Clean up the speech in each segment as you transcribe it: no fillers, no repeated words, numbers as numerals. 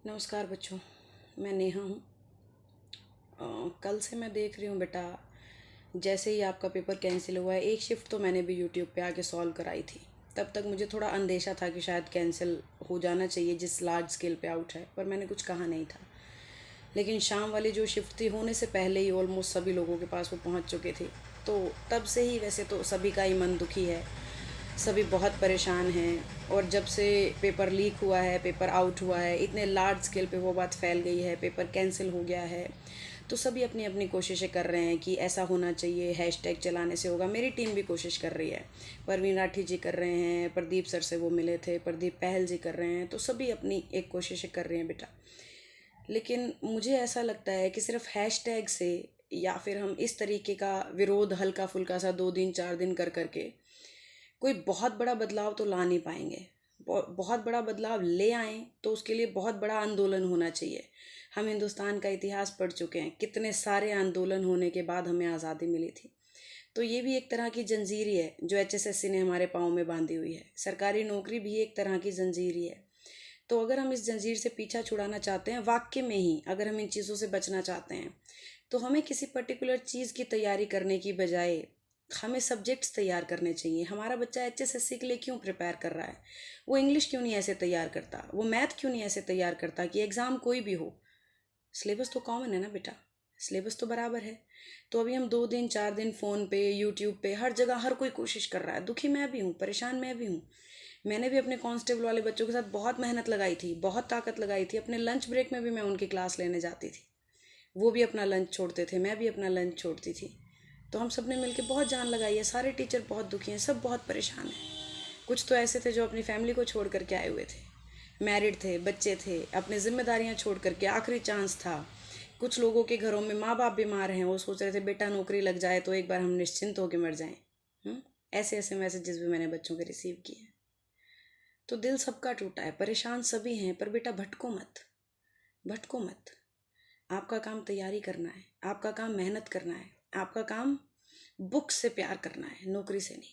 नमस्कार बच्चों। मैं नेहा हूँ। कल से मैं देख रही हूँ बेटा, जैसे ही आपका पेपर कैंसिल हुआ है, एक शिफ्ट तो मैंने भी यूट्यूब पे आके सॉल्व कराई थी। तब तक मुझे थोड़ा अंदेशा था कि शायद कैंसिल हो जाना चाहिए जिस लार्ज स्केल पे आउट है, पर मैंने कुछ कहा नहीं था। लेकिन शाम वाली जो शिफ्ट थी, होने से पहले ही ऑलमोस्ट सभी लोगों के पास वो पहुँच चुके थे। तो तब से ही वैसे तो सभी का ही मन दुखी है, सभी बहुत परेशान हैं। और जब से पेपर लीक हुआ है, पेपर आउट हुआ है, इतने लार्ज स्केल पे वो बात फैल गई है, पेपर कैंसिल हो गया है, तो सभी अपनी अपनी कोशिशें कर रहे हैं कि ऐसा होना चाहिए, हैशटैग चलाने से होगा। मेरी टीम भी कोशिश कर रही है, परवीन राठी जी कर रहे हैं, प्रदीप सर से वो मिले थे, प्रदीप पहल जी कर रहे हैं, तो सभी अपनी एक कोशिशें कर रहे हैं बेटा। लेकिन मुझे ऐसा लगता है कि सिर्फ हैशटैग से या फिर हम इस तरीके का विरोध हल्का फुल्का सा 2 दिन 4 दिन कर करके कोई बहुत बड़ा बदलाव तो ला नहीं पाएंगे। बहुत बड़ा बदलाव ले आएँ तो उसके लिए बहुत बड़ा आंदोलन होना चाहिए। हम हिंदुस्तान का इतिहास पढ़ चुके हैं, कितने सारे आंदोलन होने के बाद हमें आज़ादी मिली थी। तो ये भी एक तरह की जंजीर ही है जो एचएसएससी ने हमारे पाँव में बांधी हुई है। सरकारी नौकरी भी एक तरह की जंजीर ही है। तो अगर हम इस जंजीर से पीछा छुड़ाना चाहते हैं, वाक्य में ही अगर हम इन चीज़ों से बचना चाहते हैं, तो हमें किसी पर्टिकुलर चीज़ की तैयारी करने की बजाय हमें सब्जेक्ट्स तैयार करने चाहिए। हमारा बच्चा एचएसएससी के लिए क्यों प्रिपेयर कर रहा है? वो इंग्लिश क्यों नहीं ऐसे तैयार करता? वो मैथ क्यों नहीं ऐसे तैयार करता कि एग्ज़ाम कोई भी हो, सिलेबस तो कॉमन है ना बेटा, सिलेबस तो बराबर है। तो अभी हम 2 दिन 4 दिन फ़ोन पे, यूट्यूब पे, हर जगह हर कोई कोशिश कर रहा है। दुखी मैं भी हूँ, परेशान मैं भी हूँ। मैंने भी अपने कांस्टेबल वाले बच्चों के साथ बहुत मेहनत लगाई थी, बहुत ताकत लगाई थी। अपने लंच ब्रेक में भी मैं उनकी क्लास लेने जाती थी, वो भी अपना लंच छोड़ते थे, मैं भी अपना लंच छोड़ती थी। तो हम सब ने मिलकर बहुत जान लगाई है। सारे टीचर बहुत दुखी हैं, सब बहुत परेशान हैं। कुछ तो ऐसे थे जो अपनी फैमिली को छोड़ करके आए हुए थे, मैरिड थे, बच्चे थे, अपनी जिम्मेदारियां छोड़ करके, आखिरी चांस था। कुछ लोगों के घरों में माँ बाप बीमार हैं, वो सोच रहे थे बेटा नौकरी लग जाए तो एक बार हम निश्चिंत होकर मर जाएं। ऐसे ऐसे मैसेजेस भी मैंने बच्चों के रिसीव किए हैं। तो दिल सबका टूटा है, परेशान सभी हैं, पर बेटा भटको मत, भटको मत। आपका काम तैयारी करना है, आपका काम मेहनत करना है, आपका काम बुक से प्यार करना है, नौकरी से नहीं।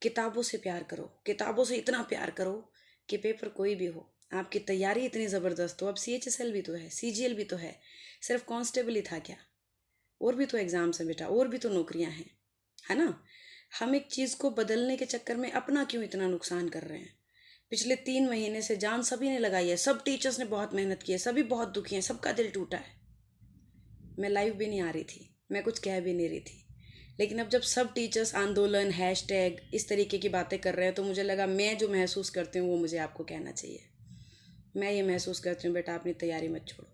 किताबों से प्यार करो, किताबों से इतना प्यार करो कि पेपर कोई भी हो, आपकी तैयारी इतनी ज़बरदस्त हो। अब सीएचएसएल भी तो है, सीजीएल भी तो है, सिर्फ कांस्टेबल ही था क्या? और भी तो एग्ज़ाम्स हैं बेटा, और भी तो नौकरियां हैं, है ना? हम एक चीज़ को बदलने के चक्कर में अपना क्यों इतना नुकसान कर रहे हैं? पिछले 3 महीने से जान सभी ने लगाई है, सब टीचर्स ने बहुत मेहनत की है, सभी बहुत दुखी हैं, सबका दिल टूटा है। मैं लाइव भी नहीं आ रही थी, मैं कुछ कह भी नहीं रही थी। लेकिन अब जब सब टीचर्स आंदोलन, हैशटैग, इस तरीके की बातें कर रहे हैं, तो मुझे लगा मैं जो महसूस करती हूँ वो मुझे आपको कहना चाहिए। मैं ये महसूस करती हूँ बेटा, अपनी तैयारी मत छोड़ो।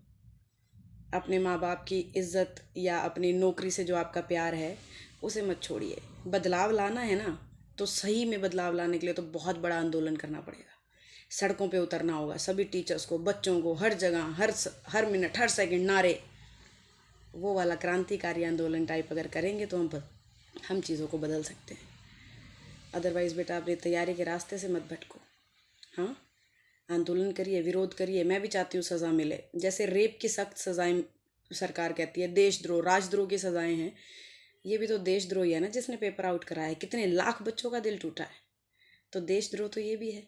अपने माँ बाप की इज्जत या अपनी नौकरी से जो आपका प्यार है उसे मत छोड़िए। बदलाव लाना है ना, तो सही में बदलाव लाने के लिए तो बहुत बड़ा आंदोलन करना पड़ेगा। सड़कों पे उतरना होगा, सभी टीचर्स को, बच्चों को, हर जगह, हर मिनट, हर सेकंड नारे। वो वाला क्रांतिकारी आंदोलन टाइप अगर करेंगे तो हम चीज़ों को बदल सकते हैं। अदरवाइज़ बेटा अपनी तैयारी के रास्ते से मत भटको। हाँ, आंदोलन करिए, विरोध करिए। मैं भी चाहती हूँ सज़ा मिले, जैसे रेप की सख्त सज़ाएं सरकार कहती है, देशद्रोह, राजद्रोह की सज़ाएं हैं, ये भी तो देशद्रोह ही है ना जिसने पेपर आउट कराया है। कितने लाख बच्चों का दिल टूटा है, तो देशद्रोह तो ये भी है।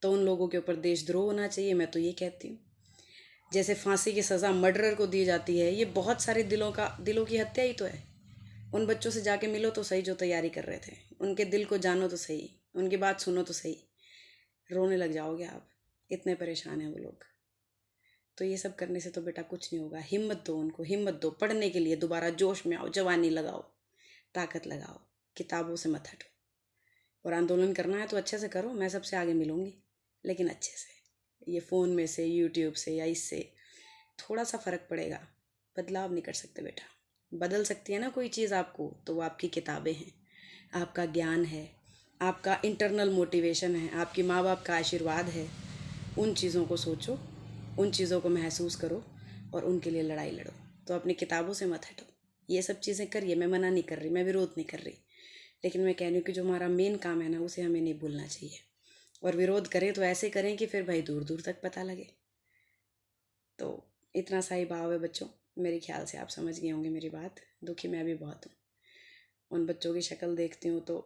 तो उन लोगों के ऊपर देशद्रोह होना चाहिए, मैं तो ये कहती हूँ। जैसे फांसी की सज़ा मर्डरर को दी जाती है, ये बहुत सारे दिलों की हत्या ही तो है। उन बच्चों से जाके मिलो तो सही जो तैयारी कर रहे थे, उनके दिल को जानो तो सही, उनकी बात सुनो तो सही। रोने लग जाओगे आप, इतने परेशान हैं वो लोग। तो ये सब करने से तो बेटा कुछ नहीं होगा। हिम्मत दो उनको, हिम्मत दो पढ़ने के लिए, दोबारा जोश में आओ, जवानी लगाओ, ताकत लगाओ, किताबों से मत हटो। और आंदोलन करना है तो अच्छे से करो, मैं सबसे आगे मिलूँगी, लेकिन अच्छे से। ये फ़ोन में से, यूट्यूब से या इससे थोड़ा सा फ़र्क पड़ेगा, बदलाव नहीं कर सकते बेटा। बदल सकती है ना कोई चीज़ आपको, तो वो आपकी किताबें हैं, आपका ज्ञान है, आपका इंटरनल मोटिवेशन है, आपकी माँ बाप का आशीर्वाद है। उन चीज़ों को सोचो, उन चीज़ों को महसूस करो और उनके लिए लड़ाई लड़ो। तो अपनी किताबों से मत हटो। ये सब चीज़ें करिए, मैं मना नहीं कर रही, मैं विरोध नहीं कर रही, लेकिन मैं कह रही हूँ कि जो हमारा मेन काम है ना, उसे हमें नहीं भूलना चाहिए। और विरोध करें तो ऐसे करें कि फिर भाई दूर दूर तक पता लगे। तो इतना सा ही भाव है बच्चों, मेरे ख्याल से आप समझ गए होंगे मेरी बात। दुखी मैं भी बहुत हूँ, उन बच्चों की शक्ल देखती हूँ तो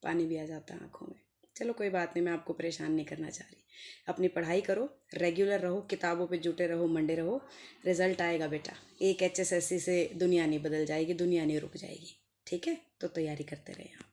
पानी भी आ जाता है आँखों में। चलो कोई बात नहीं, मैं आपको परेशान नहीं करना चाह रही। अपनी पढ़ाई करो, रेगुलर रहो, किताबों पे जुटे रहो, मंडे रहो, रिजल्ट आएगा बेटा। एक HSSC से दुनिया नहीं बदल जाएगी, दुनिया नहीं रुक जाएगी। ठीक है, तो तैयारी करते रहे आप।